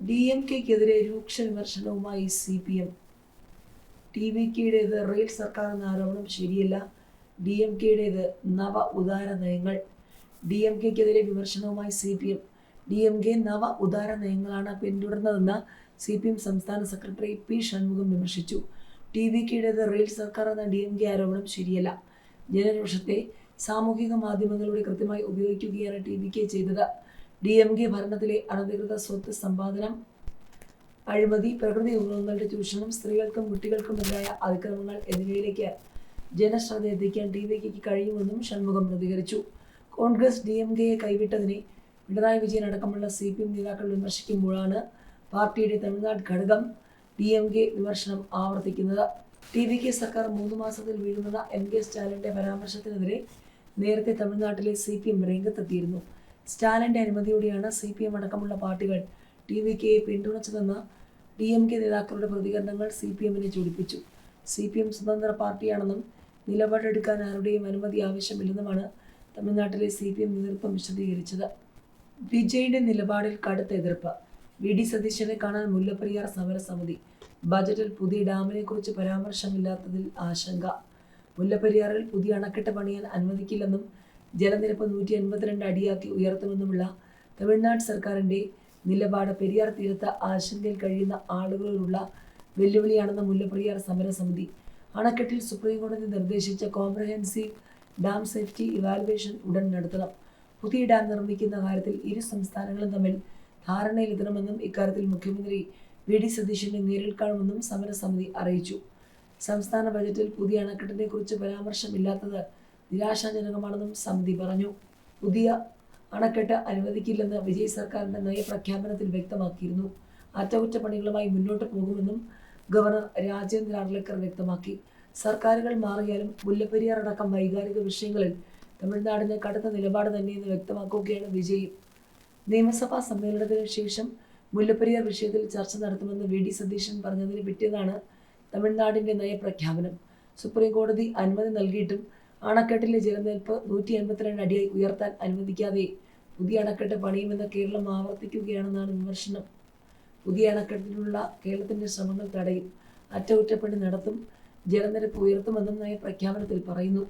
DMKക്കെതിരെ രൂക്ഷ വിമർശനവുമായി CPM. TVKയുടേത് rail സർക്കാർ എന്ന ആരോപണം ശരിയല്ല. DMKയുടേത് നവ ഉദാര നയങ്ങൾ. DMKക്കെതിരെ വിമർശനവുമായി CPM. DMK നവ ഉദാര നയങ്ങളാണ് പിന്തുടർന്നതെന്ന് CPM സംസ്ഥാന സെക്രട്ടറി P. ഷൺമുഖം വിമർശിച്ചു. TVKയുടേത് റെയിൽ സർക്കാർ എന്ന DMK ആരോപണം ശരിയല്ല. ജനരോഷത്തെ സാമൂഹിക മാധ്യമങ്ങളുടെ കൃത്യമായി ഉപയോഗിക്കുകയാണ് TVK ചെയ്തത്. DMK ഭരണത്തിലെ അനധികൃത സ്വത്ത് സമ്പാദനം, അഴിമതി, പ്രകൃതി വിഭവങ്ങളുടെ ചൂഷണം, സ്ത്രീകൾക്കും കുട്ടികൾക്കുമെതിരായ അതിക്രമങ്ങൾ എന്നിവയിലേക്ക് ജനശ്രദ്ധ എത്തിക്കാൻ TVKയ്ക്ക് കഴിയുമെന്നും ഷൺമുഖം പ്രതികരിച്ചു. കോൺഗ്രസ് DMKയെ കൈവിട്ടതിനെ പിണറായി വിജയൻ അടക്കമുള്ള CPM നേതാക്കൾ വിമർശിക്കുമ്പോഴാണ് പാർട്ടിയുടെ തമിഴ്നാട് ഘടകം DMK വിമർശനം ആവർത്തിക്കുന്നത്. TVK സർക്കാർ 3 മാസത്തിൽ വീഴുമെന്ന MK സ്റ്റാലിൻ്റെ പരാമർശത്തിനെതിരെ നേരത്തെ തമിഴ്നാട്ടിലെ CPM രംഗത്തെത്തിയിരുന്നു. സ്റ്റാലിൻ്റെ അനുമതിയോടെയാണ് CPM അടക്കമുള്ള പാർട്ടികൾ TVKയെ പിന്തുണച്ചതെന്ന DMK നേതാക്കളുടെ പ്രതികരണങ്ങൾ CPMനെ ചൊടിപ്പിച്ചു. CPM സ്വതന്ത്ര പാർട്ടിയാണെന്നും നിലപാടെടുക്കാൻ ആരുടെയും അനുമതി ആവശ്യമില്ലെന്നുമാണ് തമിഴ്നാട്ടിലെ CPM നേതൃത്വം വിശദീകരിച്ചത്. വിജയുടെ നിലപാടിൽ കടുത്ത എതിർപ്പ്. VD സതീശനെ കാണാൻ മുല്ലപ്പെരിയാർ സമരസമിതി. ബജറ്റിൽ പുതിയ ഡാമിനെക്കുറിച്ച് പരാമർശമില്ലാത്തതിൽ ആശങ്ക. മുല്ലപ്പെരിയാറിൽ പുതിയ അണക്കെട്ട് പണിയാൻ അനുവദിക്കില്ലെന്നും ജലനിരപ്പ് 152 അടിയാക്കി ഉയർത്തുമെന്നുമുള്ള തമിഴ്നാട് സർക്കാരിൻ്റെ നിലപാട് പെരിയാർ തീരത്ത് ആശങ്കയിൽ കഴിയുന്ന ആളുകളോടുള്ള വെല്ലുവിളിയാണെന്ന് മുല്ലപ്പെരിയാർ സമരസമിതി. അണക്കെട്ടിൽ സുപ്രീംകോടതി നിർദ്ദേശിച്ച കോംപ്രഹെൻസീവ് ഡാം സേഫ്റ്റി ഇവാലുവേഷൻ ഉടൻ നടത്തണം. പുതിയ ഡാം നിർമ്മിക്കുന്ന കാര്യത്തിൽ ഇരു സംസ്ഥാനങ്ങളും തമ്മിൽ ധാരണയിലെത്തണമെന്നും ഇക്കാര്യത്തിൽ മുഖ്യമന്ത്രി VD സതീശനെ നേരിൽ കാണുമെന്നും സമരസമിതി അറിയിച്ചു. സംസ്ഥാന ബജറ്റിൽ പുതിയ അണക്കെട്ടിനെക്കുറിച്ച് പരാമർശമില്ലാത്തത് നിരാശാജനകമാണെന്നും സമിതി പറഞ്ഞു. പുതിയ അണക്കെട്ട് അനുവദിക്കില്ലെന്ന് വിജയ് സർക്കാരിൻ്റെ നയപ്രഖ്യാപനത്തിൽ വ്യക്തമാക്കിയിരുന്നു. അറ്റകുറ്റപ്പണികളുമായി മുന്നോട്ട് പോകുമെന്നും ഗവർണർ രാജേന്ദ്ര അർലേക്കർ വ്യക്തമാക്കി. സർക്കാരുകൾ മാറിയാലും മുല്ലപ്പെരിയാർ അടക്കം വൈകാരിക വിഷയങ്ങളിൽ തമിഴ്നാടിന് കടുത്ത നിലപാട് തന്നെയെന്ന് വ്യക്തമാക്കുകയാണ് വിജയ്. നിയമസഭാ സമ്മേളനത്തിന് ശേഷം മുല്ലപ്പെരിയാർ വിഷയത്തിൽ ചർച്ച നടത്തുമെന്ന് VD സതീശൻ പറഞ്ഞതിന് പിറ്റേന്നാണ് തമിഴ്നാടിൻ്റെ നയപ്രഖ്യാപനം. സുപ്രീംകോടതി അനുമതി നൽകിയിട്ടും അണക്കെട്ടിലെ ജലനിരപ്പ് 152 അടിയായി ഉയർത്താൻ അനുവദിക്കാതെ പുതിയ അണക്കെട്ട് പണിയുമെന്ന് കേരളം ആവർത്തിക്കുകയാണെന്നാണ് വിമർശനം. പുതിയ അണക്കെട്ടിനുള്ള കേരളത്തിൻ്റെ ശ്രമങ്ങൾ തടയും, അറ്റകുറ്റപ്പണി നടത്തും, ജലനിരപ്പ് ഉയർത്തുമെന്നും നയപ്രഖ്യാപനത്തിൽ പറയുന്നു.